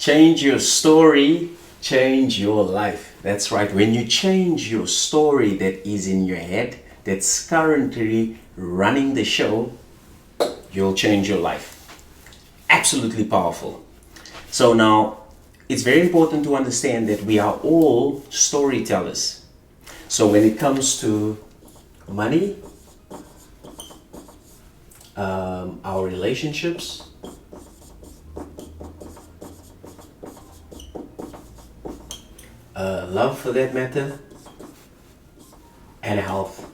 Change your story, change your life. That's right. When you change your story that is in your head, that's currently running the show, you'll change your life. Absolutely powerful. So now, it's very important to understand that we are all storytellers. So when it comes to money, our relationships, love for that matter, and health.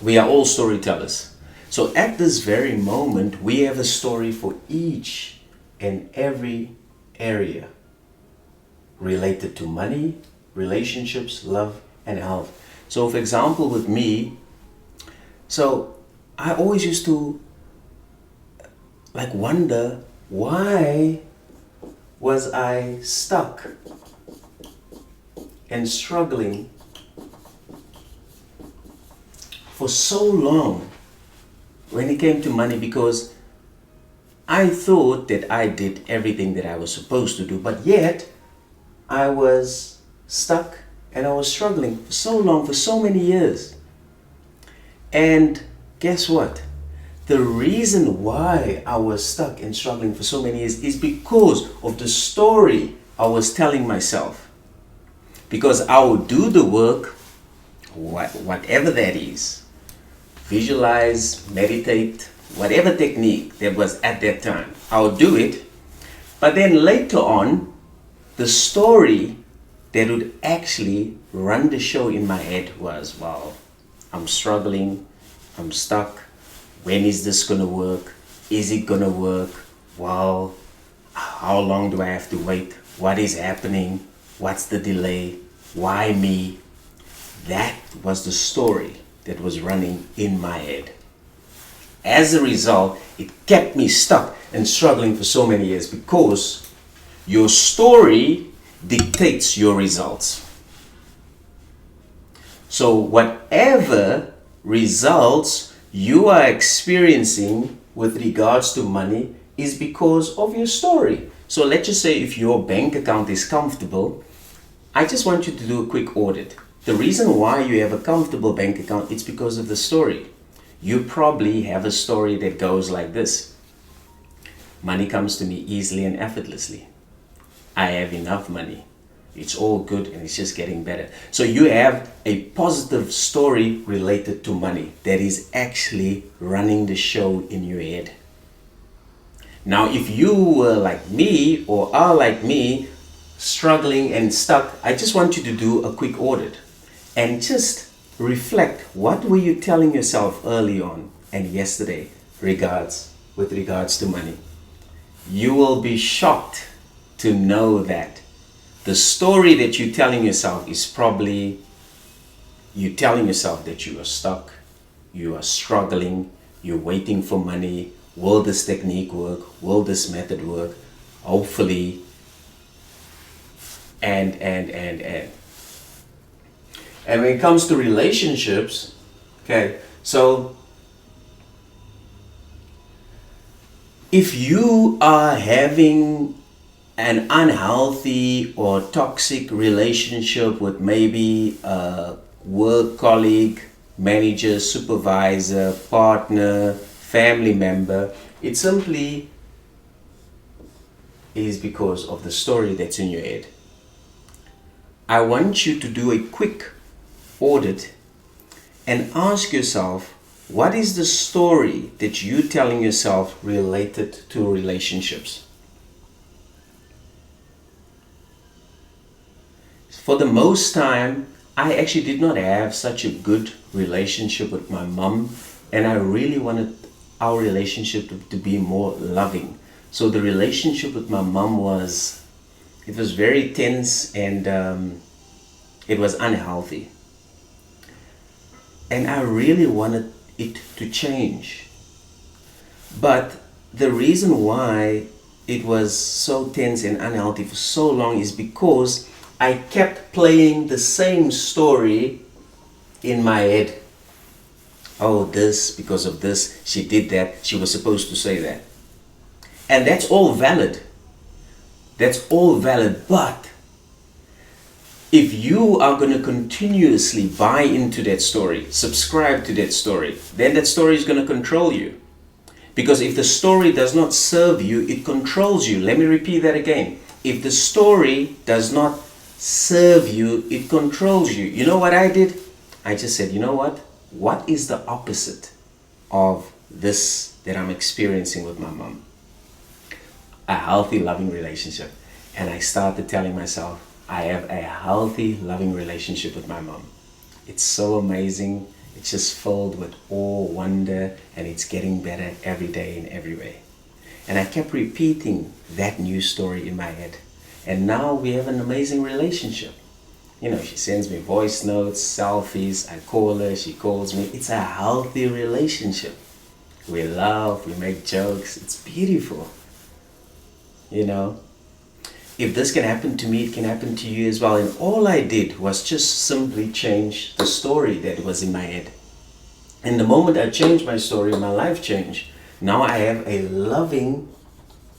We are all storytellers. So at this very moment, we have a story for each and every area related to money, relationships, love, and health. So for example, with me, so I always used to wonder, why was I stuck and struggling for so long when it came to money, because I thought that I did everything that I was supposed to do, but yet I was stuck and I was struggling for so long, for so many years. And guess what? The reason why I was stuck and struggling for so many years is because of the story I was telling myself. Because I would do the work, whatever that is, visualize, meditate, whatever technique that was at that time, I would do it. But then later on, the story that would actually run the show in my head was, wow, I'm struggling, I'm stuck. When is this gonna work? Is it gonna work? Wow, how long do I have to wait? What is happening? What's the delay? Why me? That was the story that was running in my head. As a result, it kept me stuck and struggling for so many years, because your story dictates your results. So whatever results you are experiencing with regards to money is because of your story. So let's just say if your bank account is comfortable, I just want you to do a quick audit. The reason why you have a comfortable bank account, it's because of the story. You probably have a story that goes like this. Money comes to me easily and effortlessly. I have enough money. It's all good and it's just getting better. So you have a positive story related to money that is actually running the show in your head. Now, if you were like me or are like me, struggling and stuck, I just want you to do a quick audit and just reflect, what were you telling yourself early on and yesterday with regards to money. You will be shocked to know that the story that you're telling yourself is probably you telling yourself that you are stuck, you are struggling, you're waiting for money. Will this technique work? Will this method work? Hopefully. And when it comes to relationships, okay, so if you are having an unhealthy or toxic relationship with maybe a work colleague, manager, supervisor, partner, family member, it simply is because of the story that's in your head. I want you to do a quick audit and ask yourself, what is the story that you're telling yourself related to relationships? For the most time, I actually did not have such a good relationship with my mom, and I really wanted our relationship to be more loving. So the relationship with my mom was very tense, and it was unhealthy. And I really wanted it to change. But the reason why it was so tense and unhealthy for so long is because I kept playing the same story in my head. Oh, this, because of this, she did that, she was supposed to say that. And that's all valid. That's all valid. But if you are going to continuously buy into that story, subscribe to that story, then that story is going to control you. Because if the story does not serve you, it controls you. Let me repeat that again. If the story does not serve you, it controls you. You know what I did? I just said, you know what? What is the opposite of this that I'm experiencing with my mom? A healthy, loving relationship. And I started telling myself, I have a healthy, loving relationship with my mom. It's so amazing. It's just filled with awe, wonder, and it's getting better every day in every way. And I kept repeating that new story in my head. And now we have an amazing relationship. You know, she sends me voice notes, selfies, I call her, she calls me. It's a healthy relationship. We laugh, we make jokes, it's beautiful. You know, if this can happen to me, it can happen to you as well. And all I did was just simply change the story that was in my head. And the moment I changed my story, my life changed. Now I have a loving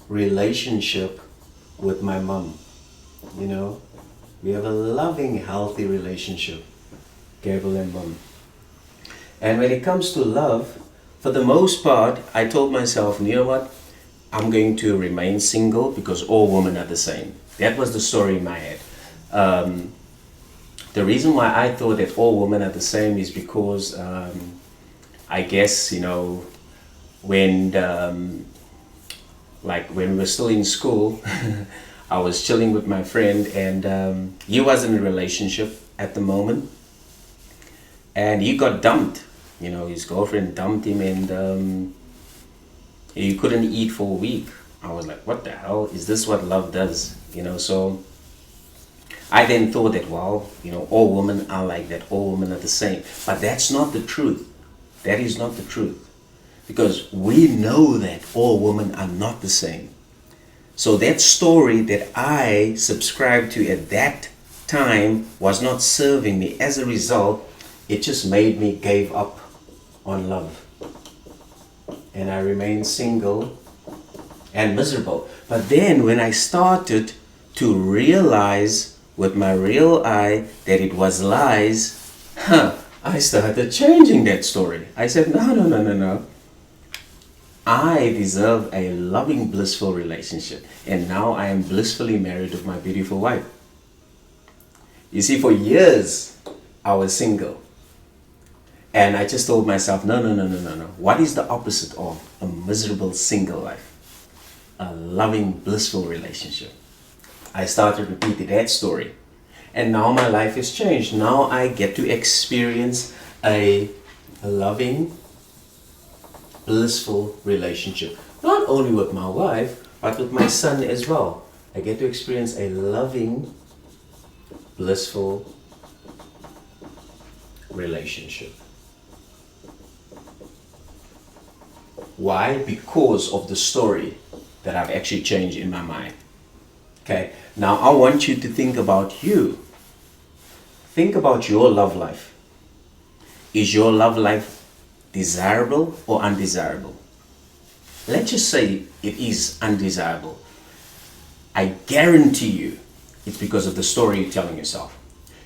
relationship with my mom. You know, we have a loving, healthy relationship, Gabriel and mom. And when it comes to love, for the most part, I told myself, you know what? I'm going to remain single because all women are the same. That was the story in my head. The reason why I thought that all women are the same is because I guess, you know, when we were still in school, I was chilling with my friend, and he was in a relationship at the moment, and he got dumped. You know, his girlfriend dumped him, and he couldn't eat for a week. I was like, what the hell? Is this what love does? You know, so I then thought that, well, you know, all women are like that. All women are the same. But that's not the truth. That is not the truth. Because we know that all women are not the same. So that story that I subscribed to at that time was not serving me. As a result, it just made me give up on love. And I remained single and miserable. But then when I started to realize with my real eye that it was lies, I started changing that story. I said, no. I deserve a loving, blissful relationship. And now I am blissfully married with my beautiful wife. You see, for years, I was single. And I just told myself, no. What is the opposite of a miserable single life? A loving, blissful relationship. I started repeating that story. And now my life has changed. Now I get to experience a loving, blissful relationship. Not only with my wife, but with my son as well. I get to experience a loving, blissful relationship. Why? Because of the story that I've actually changed in my mind. Okay, now I want you to think about you. Think about your love life. Is your love life desirable or undesirable? Let's just say it is undesirable. I guarantee you it's because of the story you're telling yourself.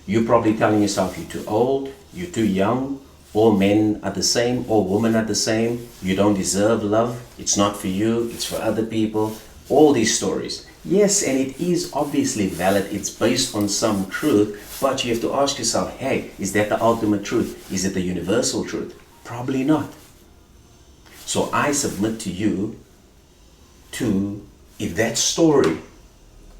You're probably telling yourself you're too old, you're too young, all men are the same, all women are the same, you don't deserve love, it's not for you, it's for other people, all these stories. Yes, and it is obviously valid, it's based on some truth, but you have to ask yourself, hey, is that the ultimate truth? Is it the universal truth? Probably not. So I submit to you if that story,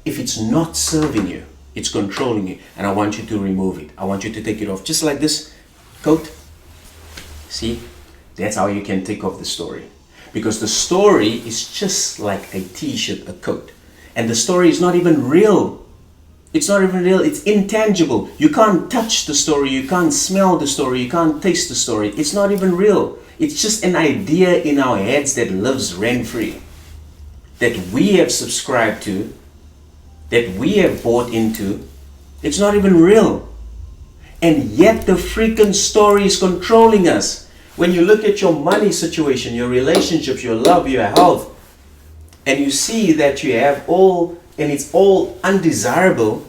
if it's not serving you, it's controlling you, and I want you to remove it. I want you to take it off, just like this coat. See, that's how you can take off the story. Because the story is just like a t-shirt, a coat. And the story is not even real. It's not even real, it's intangible. You can't touch the story, you can't smell the story, you can't taste the story. It's not even real. It's just an idea in our heads that lives rent-free. That we have subscribed to, that we have bought into. It's not even real. And yet the freaking story is controlling us. When you look at your money situation, your relationships, your love, your health, and you see that you have all, and it's all undesirable,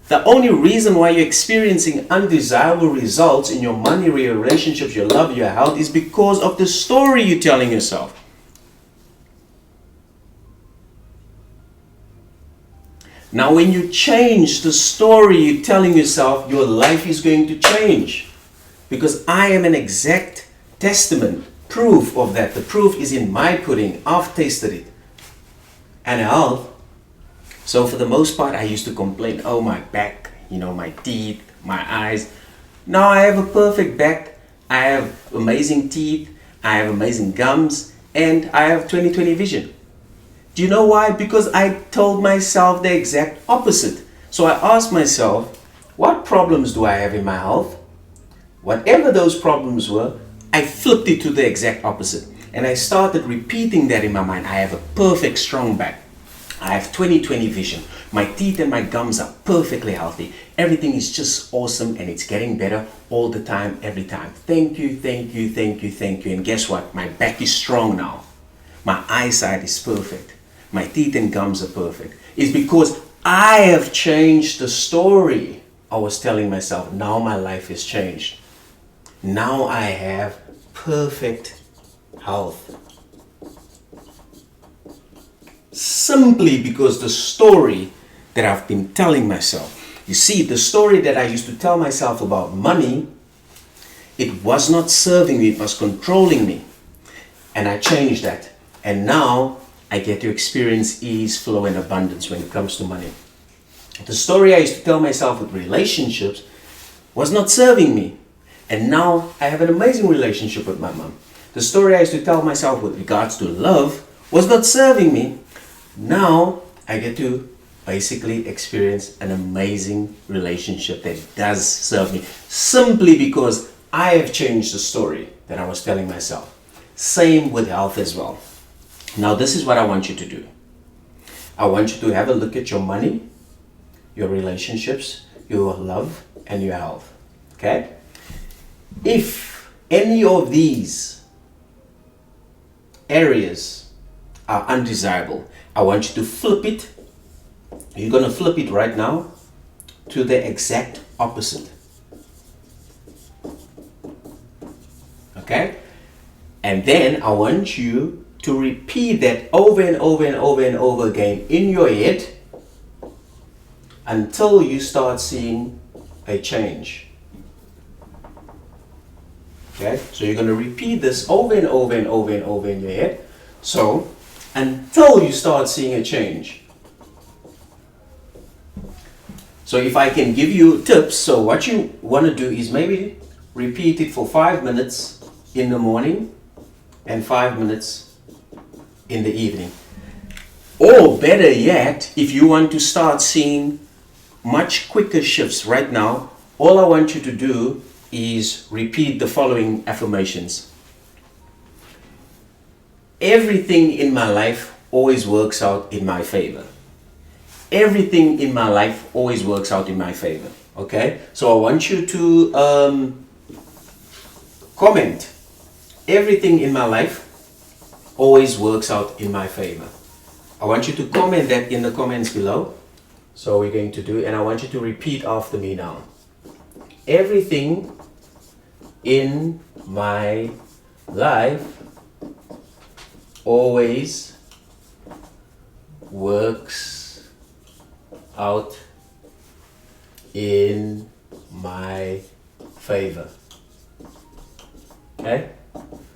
the only reason why you're experiencing undesirable results in your money, your relationships, your love, your health is because of the story you're telling yourself. Now, when you change the story you're telling yourself, your life is going to change. Because I am an exact testament, proof of that. The proof is in my pudding. I've tasted it. And health. So for the most part, I used to complain, oh, my back, my teeth, my eyes. Now I have a perfect back. I have amazing teeth. I have amazing gums. And I have 20/20 vision. Do you know why? Because I told myself the exact opposite. So I asked myself, what problems do I have in my health? Whatever those problems were, I flipped it to the exact opposite. And I started repeating that in my mind. I have a perfect strong back. I have 20/20 vision. My teeth and my gums are perfectly healthy. Everything is just awesome and it's getting better all the time, every time. Thank you, thank you, thank you, thank you. And guess what? My back is strong now. My eyesight is perfect. My teeth and gums are perfect. It's because I have changed the story I was telling myself. Now my life has changed. Now I have perfect health. Simply because the story that I've been telling myself. You see, the story that I used to tell myself about money, it was not serving me, it was controlling me. And I changed that. And now I get to experience ease, flow, and abundance when it comes to money. The story I used to tell myself with relationships was not serving me. And now I have an amazing relationship with my mom. The story I used to tell myself with regards to love was not serving me. Now I get to basically experience an amazing relationship that does serve me. Simply because I have changed the story that I was telling myself. Same with health as well. Now this is what I want you to do. I want you to have a look at your money, your relationships, your love, and your health. Okay? If any of these areas are undesirable, I want you to flip it. You're going to flip it right now to the exact opposite. Okay? And then I want you to repeat that over and over and over and over again in your head until you start seeing a change. Okay, so you're going to repeat this over and over and over and over in your head. So until you start seeing a change. So if I can give you tips, so what you want to do is maybe repeat it for 5 minutes in the morning and 5 minutes in the evening. Or better yet, if you want to start seeing much quicker shifts right now, all I want you to do is repeat the following affirmations. Everything in my life always works out in my favor. Everything in my life always works out in my favor. Okay? So I want you to comment. Everything in my life always works out in my favor. I want you to comment that in the comments below. So we're going to do, and I want you to repeat after me now. Everything in my life always works out in my favor. Okay?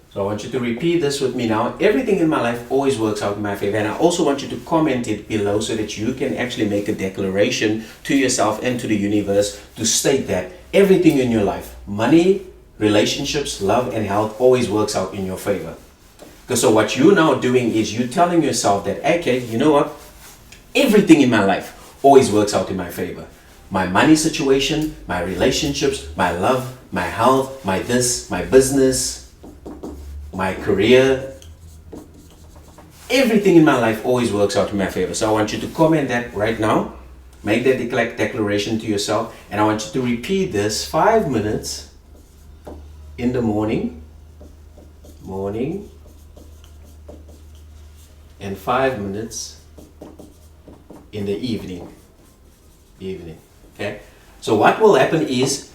So I want you to repeat this with me now. Everything in my life always works out in my favor. And I also want you to comment it below so that you can actually make a declaration to yourself and to the universe to state that everything in your life, money, relationships, love, and health always works out in your favor. Because so what you're now doing is you're telling yourself that, okay, you know what? Everything in my life always works out in my favor. My money situation, my relationships, my love, my health, my this, my business, my career, everything in my life always works out in my favor. So I want you to comment that right now. Make that declaration to yourself. And I want you to repeat this 5 minutes in the morning, and 5 minutes in the evening. Okay, so what will happen is,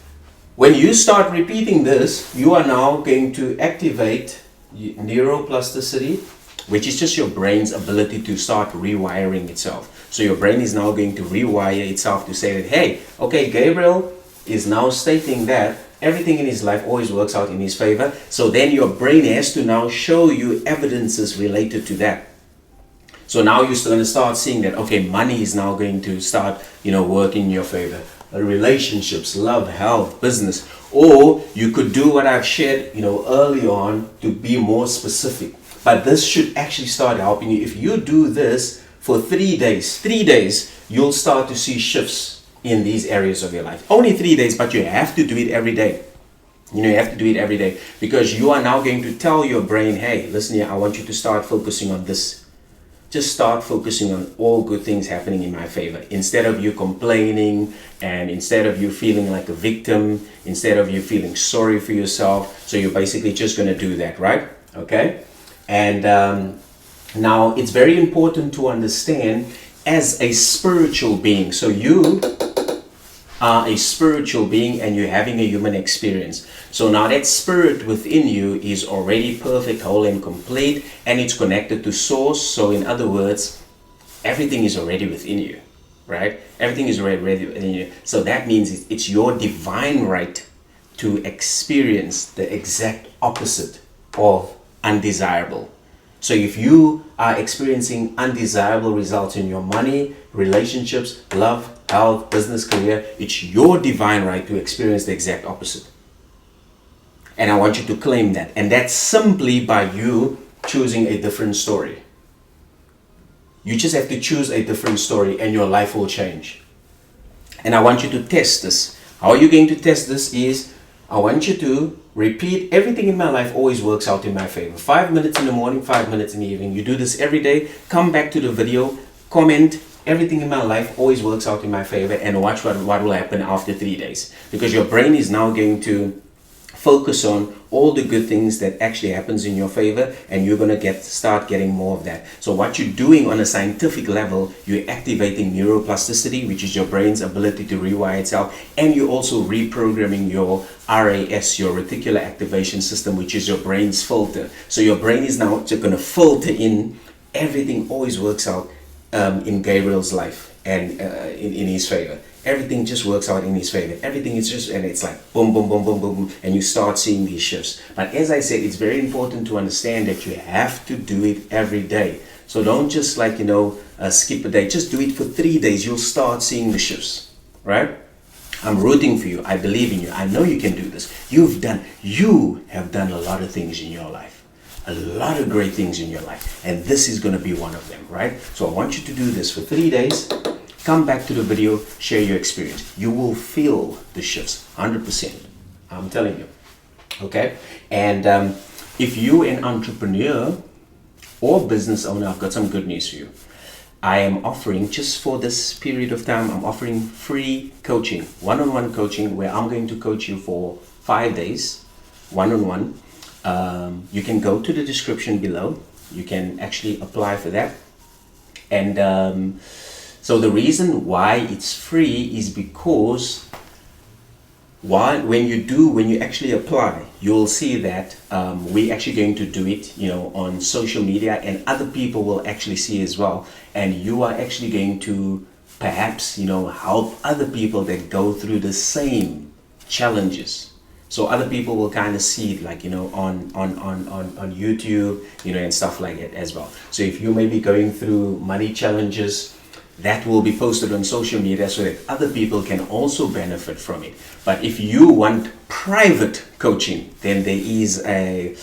when you start repeating this, you are now going to activate neuroplasticity, which is just your brain's ability to start rewiring itself. So your brain is now going to rewire itself to say that, hey, okay, Gabriel is now stating that everything in his life always works out in his favor. So then your brain has to now show you evidences related to that. So now you're going to start seeing that, okay, money is now going to start, work in your favor. Relationships, love, health, business. Or you could do what I've shared, early on, to be more specific. But this should actually start helping you. If you do this for 3 days, you'll start to see shifts in these areas of your life. Only 3 days, but you have to do it every day. You have to do it every day, because you are now going to tell your brain, hey, listen here, I want you to start focusing on this. Just start focusing on all good things happening in my favor. Instead of you complaining, and instead of you feeling like a victim, instead of you feeling sorry for yourself. So you're basically just going to do that, right? Okay. And now it's very important to understand, as a spiritual being. So you are a spiritual being and you're having a human experience. So now that spirit within you is already perfect, whole and complete, and it's connected to source. So in other words, everything is already within you, right? Everything is already within you. So that means it's your divine right to experience the exact opposite of undesirable. So if you are experiencing undesirable results in your money, relationships, love, health, business, career, it's your divine right to experience the exact opposite. And I want you to claim that. And that's simply by you choosing a different story. You just have to choose a different story and your life will change. And I want you to test this. How are you going to test this is, I want you to repeat, everything in my life always works out in my favor. 5 minutes in the morning, 5 minutes in the evening. You do this every day. Come back to the video, comment, everything in my life always works out in my favor, and watch what will happen after 3 days. Because your brain is now going to focus on all the good things that actually happens in your favor, and you're going to start getting more of that. So what you're doing on a scientific level, you're activating neuroplasticity, which is your brain's ability to rewire itself, and you're also reprogramming your RAS, your reticular activation system, which is your brain's filter. So your brain is now just going to filter in, everything always works out in Gabriel's life and in his favor. Everything just works out in his favor. Everything is just, and it's like boom, boom, boom, boom, boom, and you start seeing these shifts. But as I said, it's very important to understand that you have to do it every day. So don't just skip a day. Just do it for 3 days. You'll start seeing the shifts, right? I'm rooting for you. I believe in you. I know you can do this. You have done a lot of things in your life. A lot of great things in your life. And this is going to be one of them, right? So I want you to do this for 3 days. Come back to the video, share your experience. You will feel the shifts, 100%. I'm telling you, okay? And if you're an entrepreneur or business owner, I've got some good news for you. I am offering, just for this period of time, I'm offering free coaching, one-on-one coaching, where I'm going to coach you for 5 days, one-on-one. You can go to the description below. You can actually apply for that. And so the reason why it's free is because when you actually apply, you'll see that we're actually going to do it, on social media, and other people will actually see as well. And you are actually going to perhaps, help other people that go through the same challenges. So other people will kind of see it, like, on YouTube, and stuff like that as well. So if you may be going through money challenges, that will be posted on social media so that other people can also benefit from it. But if you want private coaching, then there is an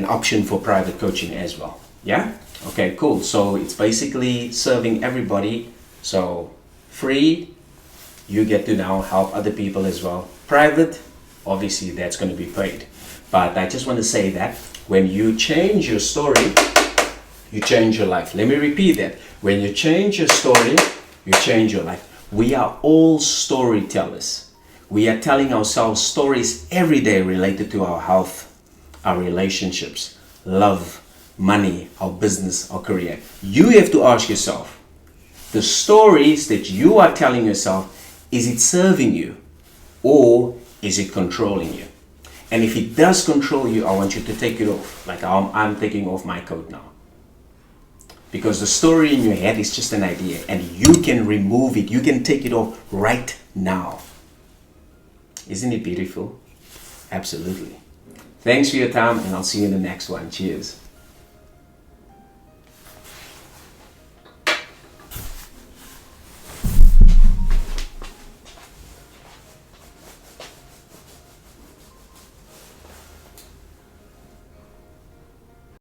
option for private coaching as well. Yeah? Okay, cool. So it's basically serving everybody. So free, you get to now help other people as well. Private, obviously that's going to be paid. But I just want to say that when you change your story, you change your life. Let me repeat that. When you change your story, you change your life. We are all storytellers. We are telling ourselves stories every day related to our health, our relationships, love, money, our business, our career. You have to ask yourself, the stories that you are telling yourself, is it serving you or is it controlling you? And if it does control you, I want you to take it off. Like I'm taking off my coat now. Because the story in your head is just an idea and you can remove it. You can take it off right now. Isn't it beautiful? Absolutely. Thanks for your time and I'll see you in the next one. Cheers.